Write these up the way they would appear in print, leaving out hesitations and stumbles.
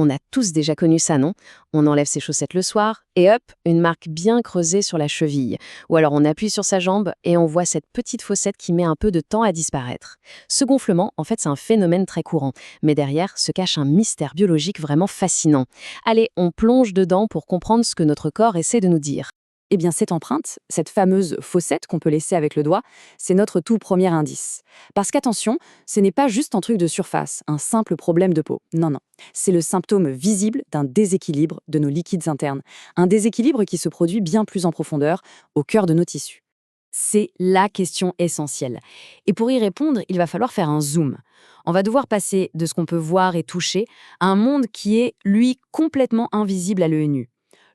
On a tous déjà connu ça, non? On enlève ses chaussettes le soir, et hop, une marque bien creusée sur la cheville. Ou alors on appuie sur sa jambe, et on voit cette petite fossette qui met un peu de temps à disparaître. Ce gonflement, en fait, c'est un phénomène très courant. Mais derrière se cache un mystère biologique vraiment fascinant. Allez, on plonge dedans pour comprendre ce que notre corps essaie de nous dire. Eh bien, cette empreinte, cette fameuse fossette qu'on peut laisser avec le doigt, c'est notre tout premier indice. Parce qu'attention, ce n'est pas juste un truc de surface, un simple problème de peau. Non, non. C'est le symptôme visible d'un déséquilibre de nos liquides internes. Un déséquilibre qui se produit bien plus en profondeur, au cœur de nos tissus. C'est la question essentielle. Et pour y répondre, il va falloir faire un zoom. On va devoir passer de ce qu'on peut voir et toucher à un monde qui est, lui, complètement invisible à l'œil nu.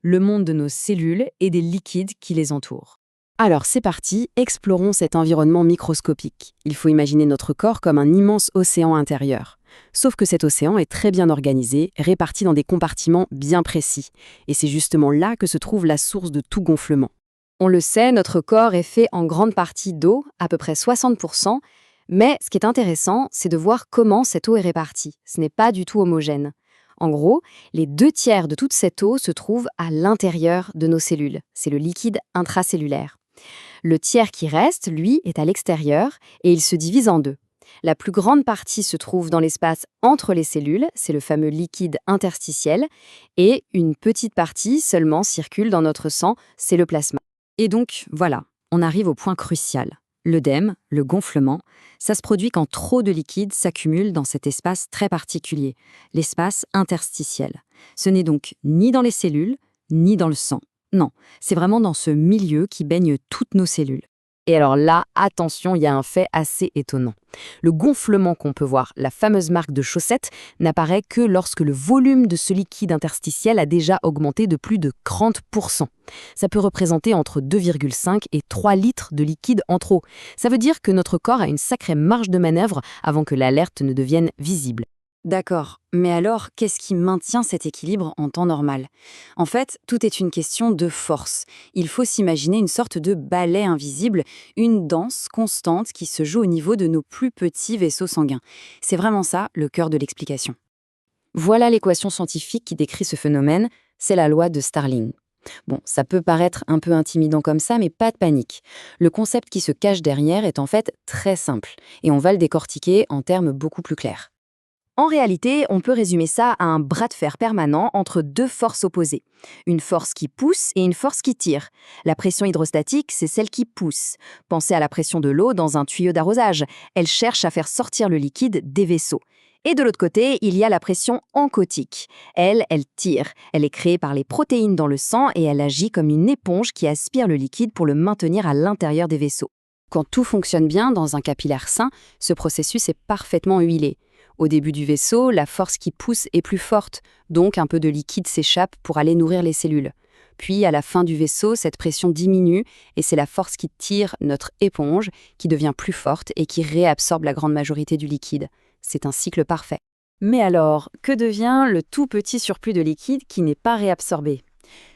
Le monde de nos cellules et des liquides qui les entourent. Alors c'est parti, explorons cet environnement microscopique. Il faut imaginer notre corps comme un immense océan intérieur. Sauf que cet océan est très bien organisé, réparti dans des compartiments bien précis. Et c'est justement là que se trouve la source de tout gonflement. On le sait, notre corps est fait en grande partie d'eau, à peu près 60%, mais ce qui est intéressant, c'est de voir comment cette eau est répartie. Ce n'est pas du tout homogène. En gros, les 2 tiers de toute cette eau se trouvent à l'intérieur de nos cellules. C'est le liquide intracellulaire. Le tiers qui reste, lui, est à l'extérieur et il se divise en deux. La plus grande partie se trouve dans l'espace entre les cellules, c'est le fameux liquide interstitiel, et une petite partie seulement circule dans notre sang, c'est le plasma. Et donc, voilà, on arrive au point crucial. L'œdème, le gonflement, ça se produit quand trop de liquide s'accumule dans cet espace très particulier, l'espace interstitiel. Ce n'est donc ni dans les cellules, ni dans le sang. Non, c'est vraiment dans ce milieu qui baigne toutes nos cellules. Et alors là, attention, il y a un fait assez étonnant. Le gonflement qu'on peut voir, la fameuse marque de chaussette, n'apparaît que lorsque le volume de ce liquide interstitiel a déjà augmenté de plus de 30%. Ça peut représenter entre 2,5 et 3 litres de liquide en trop. Ça veut dire que notre corps a une sacrée marge de manœuvre avant que l'alerte ne devienne visible. D'accord, mais alors qu'est-ce qui maintient cet équilibre en temps normal? En fait, tout est une question de force. Il faut s'imaginer une sorte de balai invisible, une danse constante qui se joue au niveau de nos plus petits vaisseaux sanguins. C'est vraiment ça le cœur de l'explication. Voilà l'équation scientifique qui décrit ce phénomène, c'est la loi de Starling. Bon, ça peut paraître un peu intimidant comme ça, mais pas de panique. Le concept qui se cache derrière est en fait très simple, et on va le décortiquer en termes beaucoup plus clairs. En réalité, on peut résumer ça à un bras de fer permanent entre deux forces opposées. Une force qui pousse et une force qui tire. La pression hydrostatique, c'est celle qui pousse. Pensez à la pression de l'eau dans un tuyau d'arrosage. Elle cherche à faire sortir le liquide des vaisseaux. Et de l'autre côté, il y a la pression oncotique. Elle tire. Elle est créée par les protéines dans le sang et elle agit comme une éponge qui aspire le liquide pour le maintenir à l'intérieur des vaisseaux. Quand tout fonctionne bien dans un capillaire sain, ce processus est parfaitement huilé. Au début du vaisseau, la force qui pousse est plus forte, donc un peu de liquide s'échappe pour aller nourrir les cellules. Puis, à la fin du vaisseau, cette pression diminue et c'est la force qui tire notre éponge qui devient plus forte et qui réabsorbe la grande majorité du liquide. C'est un cycle parfait. Mais alors, que devient le tout petit surplus de liquide qui n'est pas réabsorbé?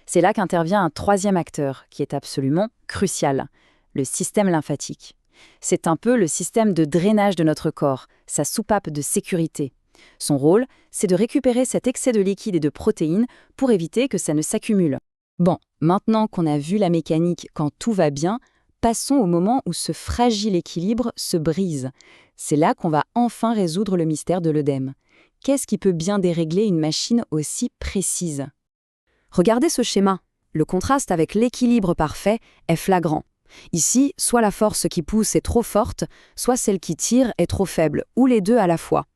C'est là qu'intervient un troisième acteur qui est absolument crucial, le système lymphatique. C'est un peu le système de drainage de notre corps, sa soupape de sécurité. Son rôle, c'est de récupérer cet excès de liquide et de protéines pour éviter que ça ne s'accumule. Bon, maintenant qu'on a vu la mécanique quand tout va bien, passons au moment où ce fragile équilibre se brise. C'est là qu'on va enfin résoudre le mystère de l'œdème. Qu'est-ce qui peut bien dérégler une machine aussi précise? Regardez ce schéma. Le contraste avec l'équilibre parfait est flagrant. Ici, soit la force qui pousse est trop forte, soit celle qui tire est trop faible, ou les deux à la fois.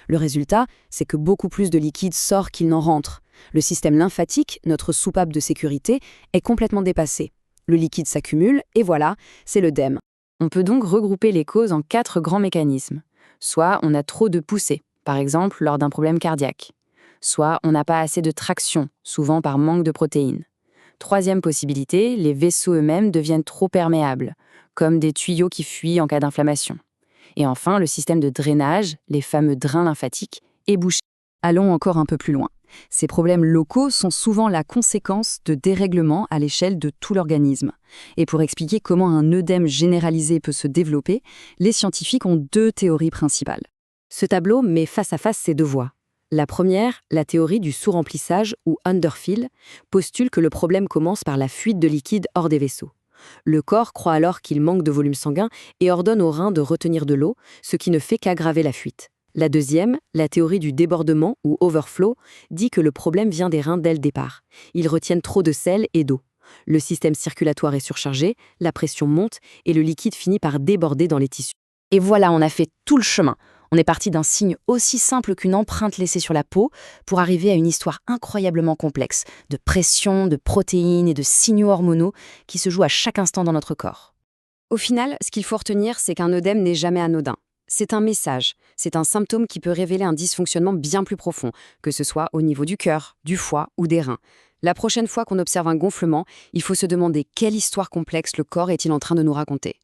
Le résultat, c'est que beaucoup plus de liquide sort qu'il n'en rentre. Le système lymphatique, notre soupape de sécurité, est complètement dépassé. Le liquide s'accumule, et voilà, c'est l'œdème. On peut donc regrouper les causes en 4 grands mécanismes. Soit on a trop de poussée, par exemple lors d'un problème cardiaque. Soit on n'a pas assez de traction, souvent par manque de protéines. Troisième possibilité, les vaisseaux eux-mêmes deviennent trop perméables, comme des tuyaux qui fuient en cas d'inflammation. Et enfin, le système de drainage, les fameux drains lymphatiques, est bouché. Allons encore un peu plus loin. Ces problèmes locaux sont souvent la conséquence de dérèglements à l'échelle de tout l'organisme. Et pour expliquer comment un œdème généralisé peut se développer, les scientifiques ont 2 théories principales. Ce tableau met face à face ces 2 voies. La première, la théorie du sous-remplissage ou underfill, postule que le problème commence par la fuite de liquide hors des vaisseaux. Le corps croit alors qu'il manque de volume sanguin et ordonne aux reins de retenir de l'eau, ce qui ne fait qu'aggraver la fuite. La deuxième, la théorie du débordement ou overflow, dit que le problème vient des reins dès le départ. Ils retiennent trop de sel et d'eau. Le système circulatoire est surchargé, la pression monte et le liquide finit par déborder dans les tissus. Et voilà, on a fait tout le chemin. On est parti d'un signe aussi simple qu'une empreinte laissée sur la peau pour arriver à une histoire incroyablement complexe de pression, de protéines et de signaux hormonaux qui se jouent à chaque instant dans notre corps. Au final, ce qu'il faut retenir, c'est qu'un œdème n'est jamais anodin. C'est un message, c'est un symptôme qui peut révéler un dysfonctionnement bien plus profond, que ce soit au niveau du cœur, du foie ou des reins. La prochaine fois qu'on observe un gonflement, il faut se demander quelle histoire complexe le corps est-il en train de nous raconter.